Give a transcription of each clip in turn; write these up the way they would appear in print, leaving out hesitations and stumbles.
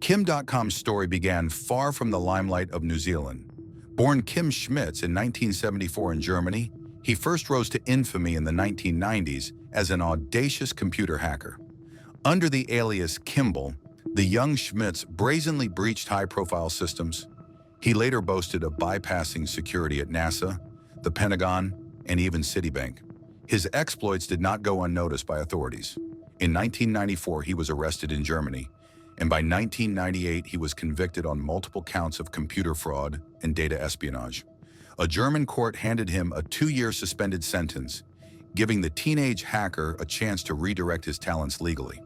Kim Dotcom's story began far from the limelight of New Zealand. Born Kim Schmitz in 1974 in Germany, he first rose to infamy in the 1990s as an audacious computer hacker. Under the alias Kimball, the young Schmitz brazenly breached high-profile systems. He later boasted of bypassing security at NASA, the Pentagon, and even Citibank. His exploits did not go unnoticed by authorities. In 1994, he was arrested in Germany, and by 1998, he was convicted on multiple counts of computer fraud and data espionage. A German court handed him a 2-year suspended sentence, giving the teenage hacker a chance to redirect his talents legally.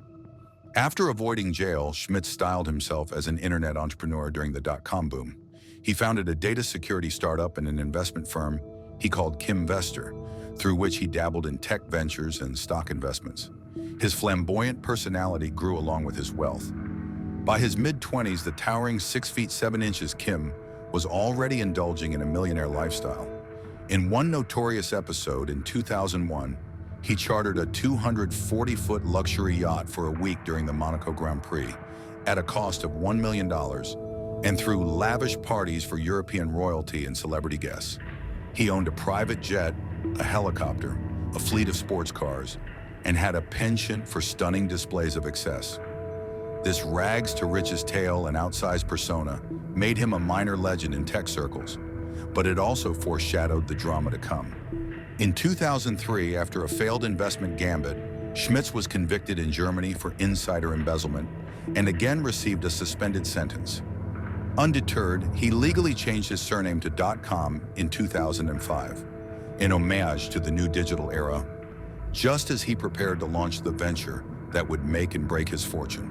After avoiding jail, Schmitz styled himself as an internet entrepreneur during the dot-com boom. He founded a data security startup and an investment firm he called Kimvestor, through which he dabbled in tech ventures and stock investments. His flamboyant personality grew along with his wealth. By his mid-20s, the towering 6 feet 7 inches Kim was already indulging in a millionaire lifestyle. In one notorious episode in 2001, he chartered a 240-foot luxury yacht for a week during the Monaco Grand Prix at a cost of $1 million and threw lavish parties for European royalty and celebrity guests. He owned a private jet, a helicopter, a fleet of sports cars, and had a penchant for stunning displays of excess. This rags-to-riches tale and outsized persona made him a minor legend in tech circles, but it also foreshadowed the drama to come. In 2003, after a failed investment gambit, Schmitz was convicted in Germany for insider embezzlement and again received a suspended sentence. Undeterred, he legally changed his surname to .com in 2005, in homage to the new digital era, just as he prepared to launch the venture that would make and break his fortune.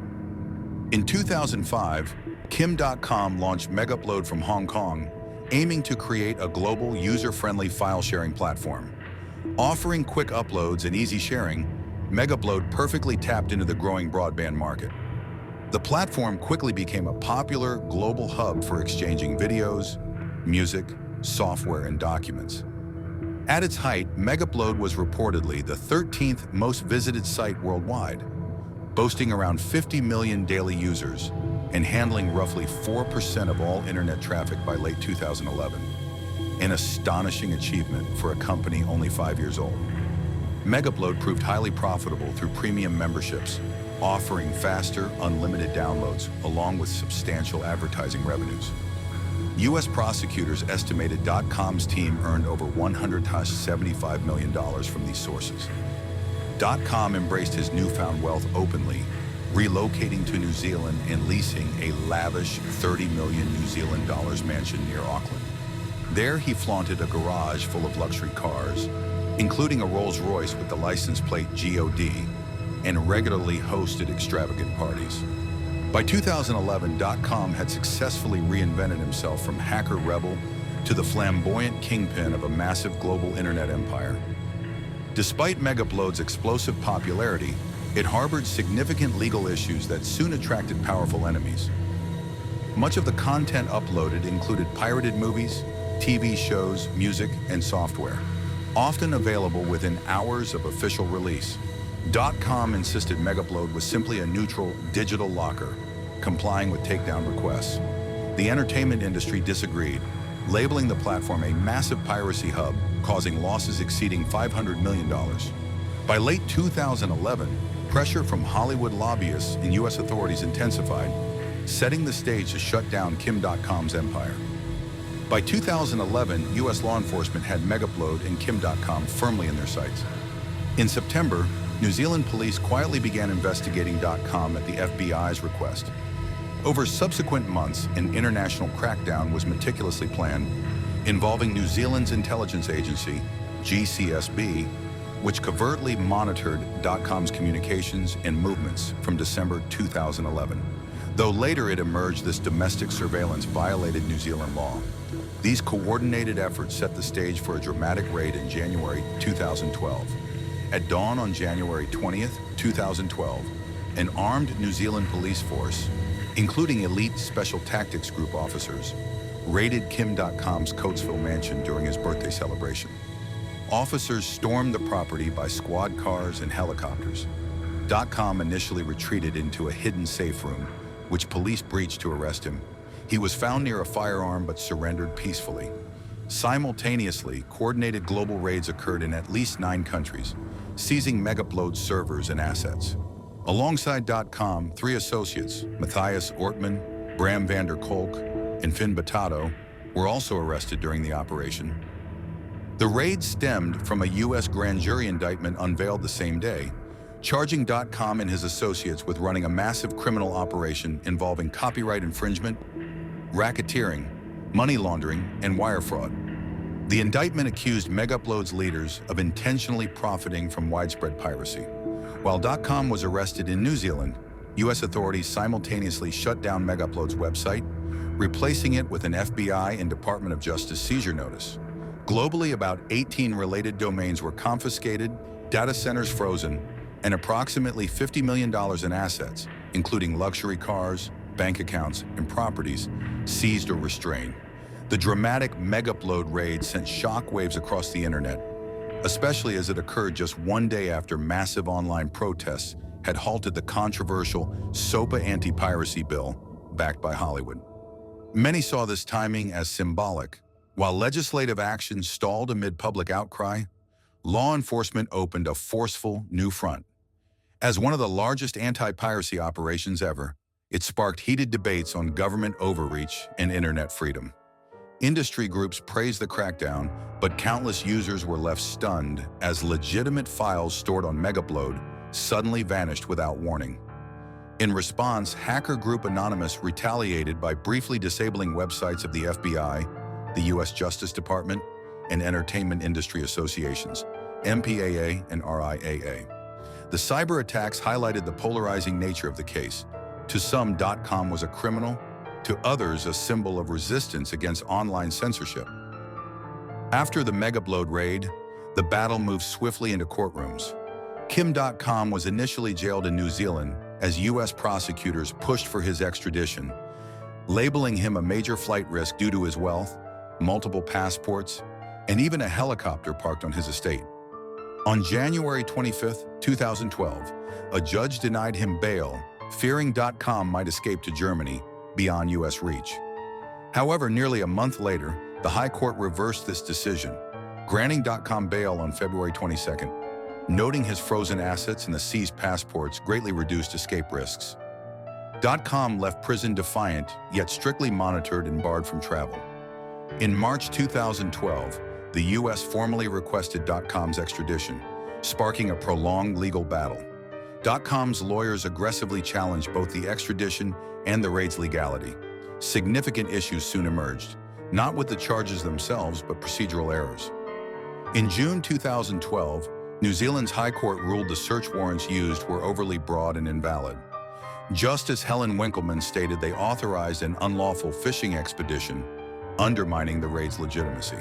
In 2005, Kim Dotcom launched Megaupload from Hong Kong, aiming to create a global, user-friendly file-sharing platform. Offering quick uploads and easy sharing, Megaupload perfectly tapped into the growing broadband market. The platform quickly became a popular global hub for exchanging videos, music, software, and documents. At its height, Megaupload was reportedly the 13th most visited site worldwide, boasting around 50 million daily users and handling roughly 4% of all internet traffic by late 2011. An astonishing achievement for a company only 5 years old. Megaupload proved highly profitable through premium memberships, offering faster, unlimited downloads, along with substantial advertising revenues. U.S. prosecutors estimated .com's team earned over $175 million from these sources. .com embraced his newfound wealth openly, relocating to New Zealand and leasing a lavish $30 million New Zealand dollars mansion near Auckland. There he flaunted a garage full of luxury cars, including a Rolls-Royce with the license plate GOD, and regularly hosted extravagant parties. By 2011, .com had successfully reinvented himself from hacker rebel to the flamboyant kingpin of a massive global internet empire. Despite Megaupload's explosive popularity, it harbored significant legal issues that soon attracted powerful enemies. Much of the content uploaded included pirated movies, TV shows, music, and software, often available within hours of official release. .com insisted Megaupload was simply a neutral digital locker, complying with takedown requests. The entertainment industry disagreed, labeling the platform a massive piracy hub, causing losses exceeding $500 million. By late 2011, pressure from Hollywood lobbyists and U.S. authorities intensified, setting the stage to shut down Kim Dotcom's empire. By 2011, U.S. law enforcement had Megaupload and Kim Dotcom firmly in their sights. In September, New Zealand police quietly began investigating .com at the FBI's request. Over subsequent months, an international crackdown was meticulously planned, involving New Zealand's intelligence agency, GCSB, which covertly monitored .com's communications and movements from December 2011. Though later it emerged this domestic surveillance violated New Zealand law. These coordinated efforts set the stage for a dramatic raid in January 2012. At dawn on January 20th, 2012, an armed New Zealand police force, including elite Special Tactics Group officers, raided Kim Dotcom's Coatesville mansion during his birthday celebration. Officers stormed the property by squad cars and helicopters. .com initially retreated into a hidden safe room, which police breached to arrest him. He was found near a firearm but surrendered peacefully. Simultaneously, coordinated global raids occurred in at least 9 countries, seizing Megaupload servers and assets. Alongside .com, 3 associates, Matthias Ortman, Bram van der Kolk, and Finn Batato, were also arrested during the operation. The raid stemmed from a U.S. grand jury indictment unveiled the same day, charging .com and his associates with running a massive criminal operation involving copyright infringement, racketeering, money laundering, and wire fraud. The indictment accused Megaupload's leaders of intentionally profiting from widespread piracy. While .com was arrested in New Zealand, U.S. authorities simultaneously shut down Megaupload's website, replacing it with an FBI and Department of Justice seizure notice. Globally, about 18 related domains were confiscated, data centers frozen, and approximately $50 million in assets, including luxury cars, bank accounts, and properties, seized or restrained. The dramatic Megaupload raid sent shockwaves across the internet, especially as it occurred just one day after massive online protests had halted the controversial SOPA anti-piracy bill backed by Hollywood. Many saw this timing as symbolic. While legislative action stalled amid public outcry, law enforcement opened a forceful new front. As one of the largest anti-piracy operations ever, it sparked heated debates on government overreach and internet freedom. Industry groups praised the crackdown, but countless users were left stunned as legitimate files stored on Megaupload suddenly vanished without warning. In response, hacker group Anonymous retaliated by briefly disabling websites of the FBI, the U.S. Justice Department, and entertainment industry associations, MPAA and RIAA. The cyber attacks highlighted the polarizing nature of the case. To some, .com was a criminal, to others a symbol of resistance against online censorship. After the Megaupload raid, the battle moved swiftly into courtrooms. Kim Dotcom was initially jailed in New Zealand as U.S. prosecutors pushed for his extradition, labeling him a major flight risk due to his wealth, multiple passports, and even a helicopter parked on his estate. On January 25, 2012, a judge denied him bail, fearing .com might escape to Germany, beyond U.S. reach. However, nearly a month later, the High Court reversed this decision, granting .com bail on February 22nd, noting his frozen assets and the seized passports greatly reduced escape risks. .com left prison defiant, yet strictly monitored and barred from travel. In March 2012, the U.S. formally requested .com's extradition, sparking a prolonged legal battle. .com's lawyers aggressively challenged both the extradition and the raid's legality. Significant issues soon emerged, not with the charges themselves, but procedural errors. In June 2012, New Zealand's High Court ruled the search warrants used were overly broad and invalid. Justice Helen Winkleman stated they authorized an unlawful fishing expedition, undermining the raid's legitimacy.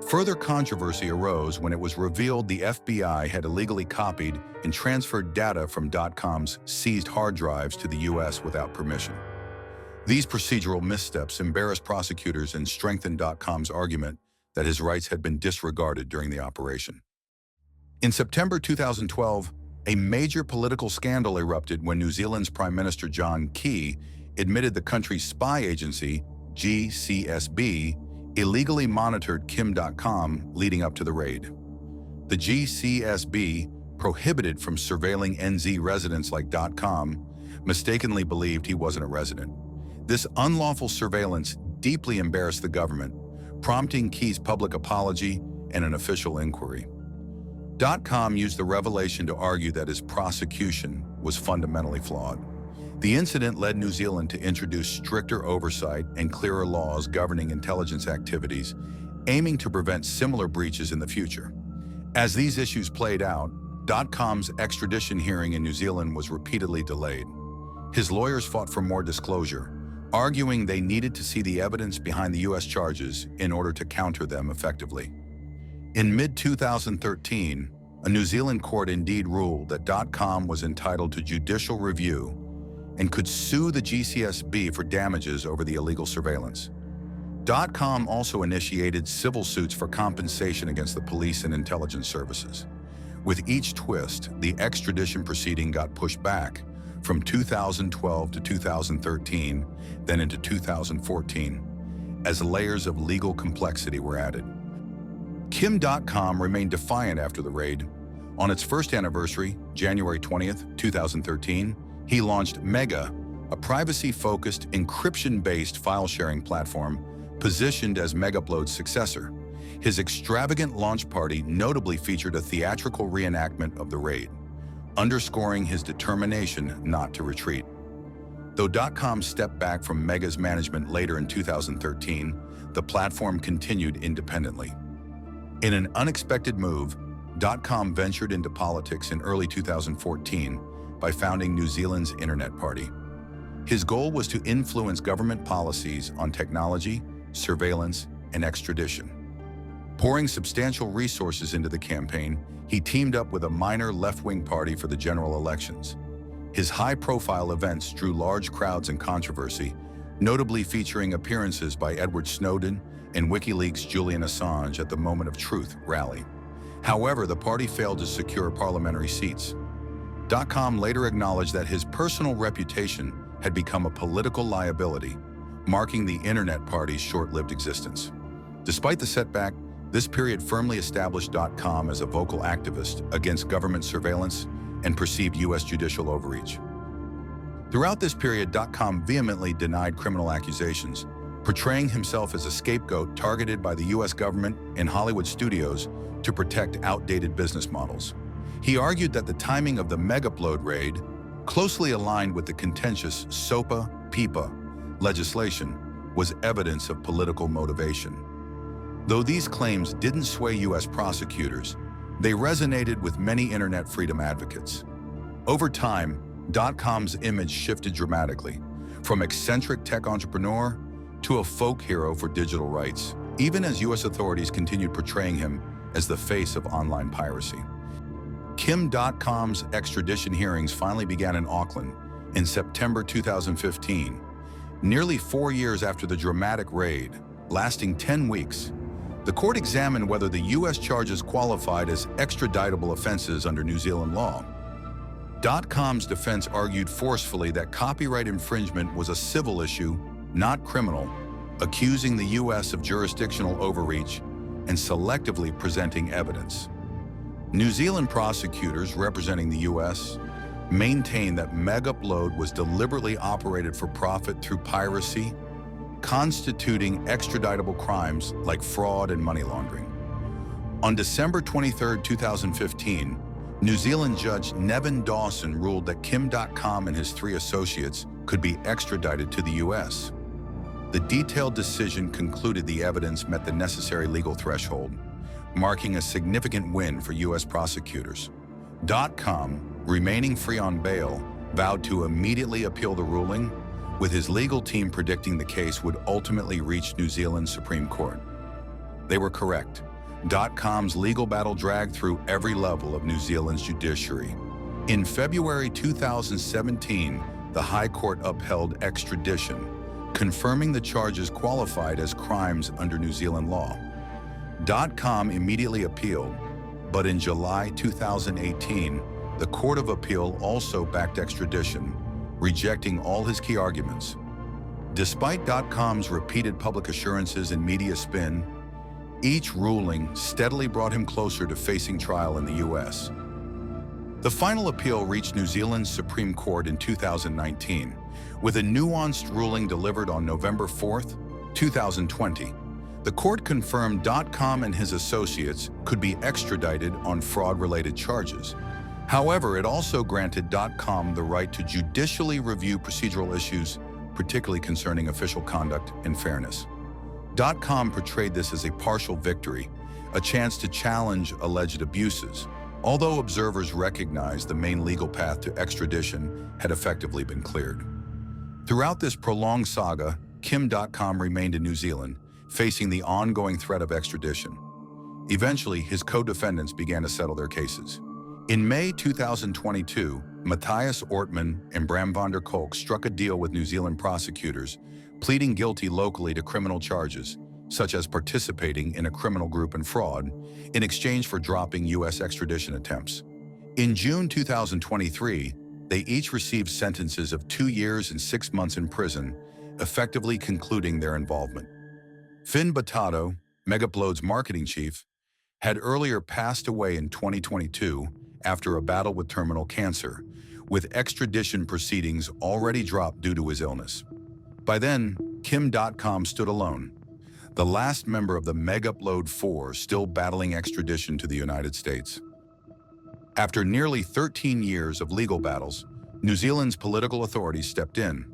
Further controversy arose when it was revealed the FBI had illegally copied and transferred data from .com's seized hard drives to the U.S. without permission. These procedural missteps embarrassed prosecutors and strengthened .com's argument that his rights had been disregarded during the operation. In September 2012, a major political scandal erupted when New Zealand's Prime Minister John Key admitted the country's spy agency, GCSB, illegally monitored Kim Dotcom leading up to the raid. The GCSB, prohibited from surveilling NZ residents like .com, mistakenly believed he wasn't a resident. This unlawful surveillance deeply embarrassed the government, prompting Key's public apology and an official inquiry. .com used the revelation to argue that his prosecution was fundamentally flawed. The incident led New Zealand to introduce stricter oversight and clearer laws governing intelligence activities, aiming to prevent similar breaches in the future. As these issues played out, .com's extradition hearing in New Zealand was repeatedly delayed. His lawyers fought for more disclosure, arguing they needed to see the evidence behind the U.S. charges in order to counter them effectively. In mid-2013, a New Zealand court indeed ruled that .com was entitled to judicial review and could sue the GCSB for damages over the illegal surveillance. .com also initiated civil suits for compensation against the police and intelligence services. With each twist, the extradition proceeding got pushed back, from 2012 to 2013, then into 2014, as layers of legal complexity were added. Kim Dotcom remained defiant after the raid. On its first anniversary, January 20th, 2013, he launched Mega, a privacy-focused, encryption-based file-sharing platform positioned as Megaupload's successor. His extravagant launch party notably featured a theatrical reenactment of the raid, underscoring his determination not to retreat. Though Dotcom stepped back from Mega's management later in 2013, the platform continued independently. In an unexpected move, Dotcom ventured into politics in early 2014 by founding New Zealand's Internet Party. His goal was to influence government policies on technology, surveillance, and extradition. Pouring substantial resources into the campaign, he teamed up with a minor left-wing party for the general elections. His high-profile events drew large crowds and controversy, notably featuring appearances by Edward Snowden and WikiLeaks' Julian Assange at the Moment of Truth rally. However, the party failed to secure parliamentary seats. Dotcom later acknowledged that his personal reputation had become a political liability, marking the Internet Party's short-lived existence. Despite the setback, this period firmly established Dotcom as a vocal activist against government surveillance and perceived U.S. judicial overreach. Throughout this period, Dotcom vehemently denied criminal accusations, portraying himself as a scapegoat targeted by the U.S. government and Hollywood studios to protect outdated business models. He argued that the timing of the Megaupload raid closely aligned with the contentious SOPA-PIPA legislation was evidence of political motivation. Though these claims didn't sway U.S. prosecutors, they resonated with many internet freedom advocates. Over time, Dotcom's image shifted dramatically, from eccentric tech entrepreneur to a folk hero for digital rights, even as U.S. authorities continued portraying him as the face of online piracy. Kim Dotcom's extradition hearings finally began in Auckland in September 2015, nearly 4 years after the dramatic raid, lasting 10 weeks. The court examined whether the U.S. charges qualified as extraditable offenses under New Zealand law. Dotcom's defense argued forcefully that copyright infringement was a civil issue, not criminal, accusing the U.S. of jurisdictional overreach and selectively presenting evidence. New Zealand prosecutors representing the U.S. maintained that Megaupload was deliberately operated for profit through piracy, constituting extraditable crimes like fraud and money laundering. On December 23, 2015, New Zealand Judge Nevin Dawson ruled that Kim Dotcom and his 3 associates could be extradited to the U.S. The detailed decision concluded the evidence met the necessary legal threshold, marking a significant win for U.S. prosecutors. Dotcom, remaining free on bail, vowed to immediately appeal the ruling, with his legal team predicting the case would ultimately reach New Zealand's Supreme Court. They were correct. Dotcom's legal battle dragged through every level of New Zealand's judiciary. In February 2017, the High Court upheld extradition, confirming the charges qualified as crimes under New Zealand law. Dotcom immediately appealed, but in July 2018, the Court of Appeal also backed extradition, rejecting all his key arguments. Despite Dotcom's repeated public assurances and media spin, each ruling steadily brought him closer to facing trial in the U.S. The final appeal reached New Zealand's Supreme Court in 2019, with a nuanced ruling delivered on November 4, 2020. The court confirmed Dotcom and his associates could be extradited on fraud-related charges. However, it also granted Dotcom the right to judicially review procedural issues, particularly concerning official conduct and fairness. Dotcom portrayed this as a partial victory, a chance to challenge alleged abuses, although observers recognized the main legal path to extradition had effectively been cleared. Throughout this prolonged saga, Kim Dotcom remained in New Zealand, facing the ongoing threat of extradition. Eventually, his co-defendants began to settle their cases. In May 2022, Matthias Ortman and Bram van der Kolk struck a deal with New Zealand prosecutors, pleading guilty locally to criminal charges, such as participating in a criminal group and fraud, in exchange for dropping U.S. extradition attempts. In June 2023, They each received sentences of 2 years and 6 months in prison, effectively concluding their involvement. Kim Dotcom, Megaupload's marketing chief, had earlier passed away in 2022 after a battle with terminal cancer, with extradition proceedings already dropped due to his illness. By then, Kim Dotcom stood alone, the last member of the Megaupload 4 still battling extradition to the United States. After nearly 13 years of legal battles, New Zealand's political authorities stepped in.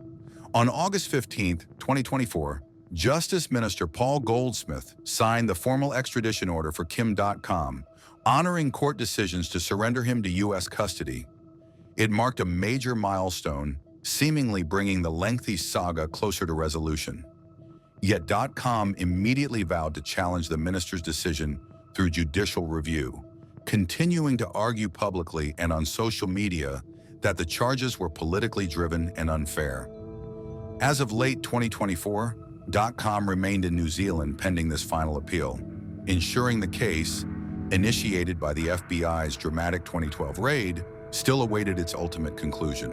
On August 15, 2024, Justice Minister Paul Goldsmith signed the formal extradition order for Kim Dotcom, honoring court decisions to surrender him to U.S. custody. It marked a major milestone, seemingly bringing the lengthy saga closer to resolution. Yet Dotcom immediately vowed to challenge the minister's decision through judicial review, continuing to argue publicly and on social media that the charges were politically driven and unfair. As of late 2024, Dotcom remained in New Zealand pending this final appeal, ensuring the case, initiated by the FBI's dramatic 2012 raid, still awaited its ultimate conclusion.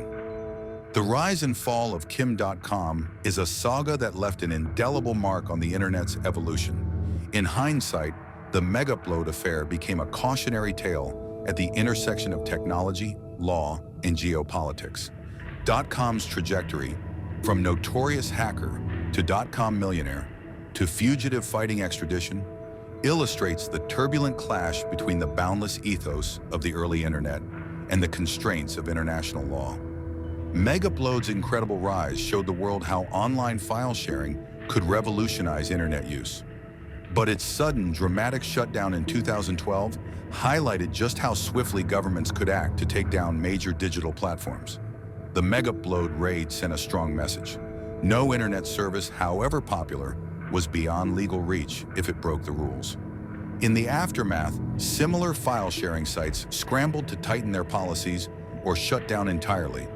The rise and fall of Kim Dotcom is a saga that left an indelible mark on the internet's evolution. In hindsight, the Megaupload affair became a cautionary tale at the intersection of technology, law, and geopolitics. Dotcom's trajectory, from notorious hacker to dot-com millionaire to fugitive fighting extradition, illustrates the turbulent clash between the boundless ethos of the early internet and the constraints of international law. Megaupload's incredible rise showed the world how online file sharing could revolutionize internet use. But its sudden, dramatic shutdown in 2012 highlighted just how swiftly governments could act to take down major digital platforms. The Megaupload raid sent a strong message. No internet service, however popular, was beyond legal reach if it broke the rules. In the aftermath, similar file-sharing sites scrambled to tighten their policies or shut down entirely,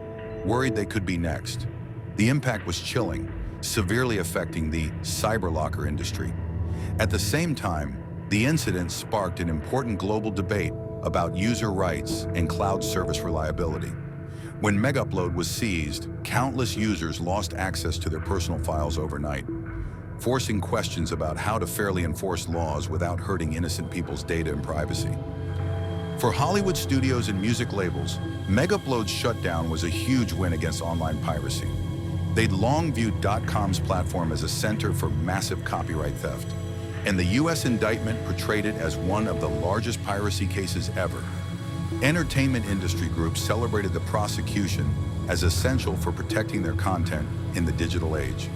worried they could be next. The impact was chilling, severely affecting the cyberlocker industry. At the same time, the incident sparked an important global debate about user rights and cloud service reliability. When Megaupload was seized, countless users lost access to their personal files overnight, forcing questions about how to fairly enforce laws without hurting innocent people's data and privacy. For Hollywood studios and music labels, Megaupload's shutdown was a huge win against online piracy. They'd long viewed Dotcom's platform as a center for massive copyright theft, and the U.S. indictment portrayed it as one of the largest piracy cases ever. Entertainment industry groups celebrated the prosecution as essential for protecting their content in the digital age.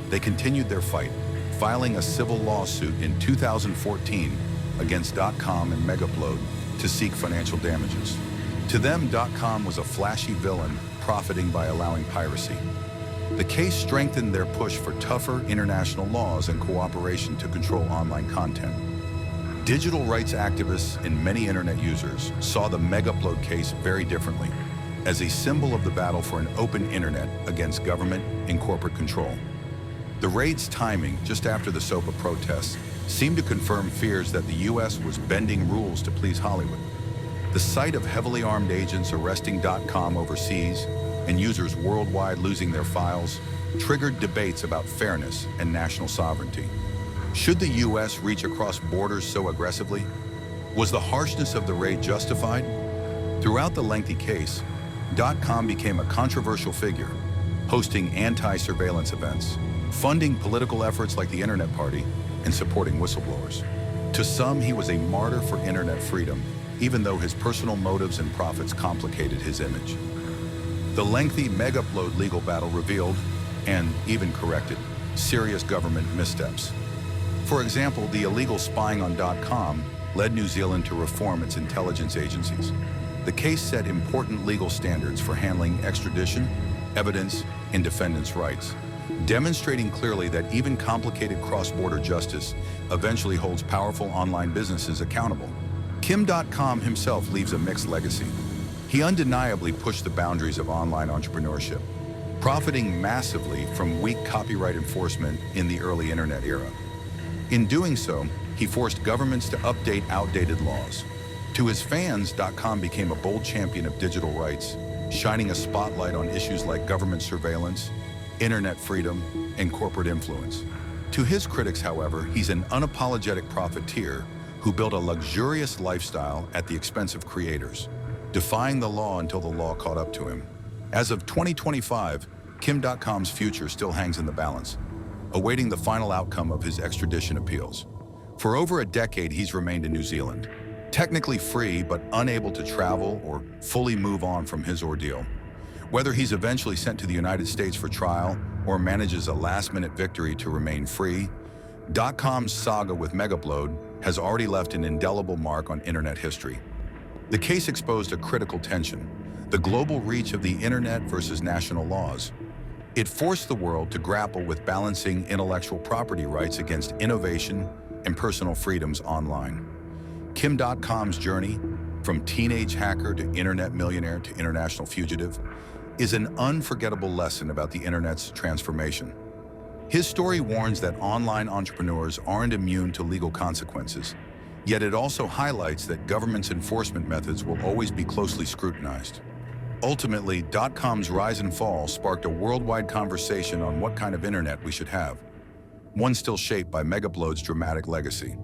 They continued their fight, filing a civil lawsuit in 2014 against Dotcom and Megaupload to seek financial damages. To them, Dotcom was a flashy villain profiting by allowing piracy. The case strengthened their push for tougher international laws and cooperation to control online content. Digital rights activists and many internet users saw the Megaupload case very differently, as a symbol of the battle for an open internet against government and corporate control. The raid's timing, just after the SOPA protests, seemed to confirm fears that the U.S. was bending rules to please Hollywood. The sight of heavily armed agents arresting Dotcom overseas and users worldwide losing their files triggered debates about fairness and national sovereignty. Should the U.S. reach across borders so aggressively? Was the harshness of the raid justified? Throughout the lengthy case, Dotcom became a controversial figure, hosting anti-surveillance events, funding political efforts like the Internet Party, and supporting whistleblowers. To some, he was a martyr for internet freedom, even though his personal motives and profits complicated his image. The lengthy Megaupload legal battle revealed, and even corrected, serious government missteps. For example, the illegal spying on Dotcom led New Zealand to reform its intelligence agencies. The case set important legal standards for handling extradition, evidence, and defendants' rights, demonstrating clearly that even complicated cross-border justice eventually holds powerful online businesses accountable. Kim Dotcom himself leaves a mixed legacy. He undeniably pushed the boundaries of online entrepreneurship, profiting massively from weak copyright enforcement in the early internet era. In doing so, he forced governments to update outdated laws. To his fans, Dotcom became a bold champion of digital rights, shining a spotlight on issues like government surveillance, internet freedom, and corporate influence. To his critics, however, he's an unapologetic profiteer who built a luxurious lifestyle at the expense of creators, defying the law until the law caught up to him. As of 2025, Kim Dotcom's future still hangs in the balance, awaiting the final outcome of his extradition appeals. For over a decade, he's remained in New Zealand, technically free but unable to travel or fully move on from his ordeal. Whether he's eventually sent to the United States for trial or manages a last-minute victory to remain free, Dotcom's saga with Megaupload has already left an indelible mark on internet history. The case exposed a critical tension: the global reach of the internet versus national laws. It forced the world to grapple with balancing intellectual property rights against innovation and personal freedoms online. Kim Dotcom's journey, from teenage hacker to internet millionaire to international fugitive, is an unforgettable lesson about the internet's transformation. His story warns that online entrepreneurs aren't immune to legal consequences, yet it also highlights that government's enforcement methods will always be closely scrutinized. Ultimately, Dotcom's rise and fall sparked a worldwide conversation on what kind of internet we should have, one still shaped by Megaupload's dramatic legacy.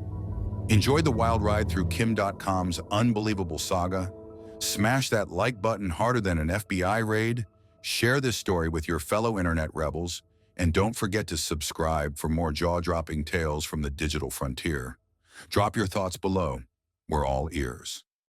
Enjoy the wild ride through Kim Dotcom's unbelievable saga. Smash that like button harder than an FBI raid, share this story with your fellow internet rebels, and don't forget to subscribe for more jaw-dropping tales from the digital frontier. Drop your thoughts below. We're all ears.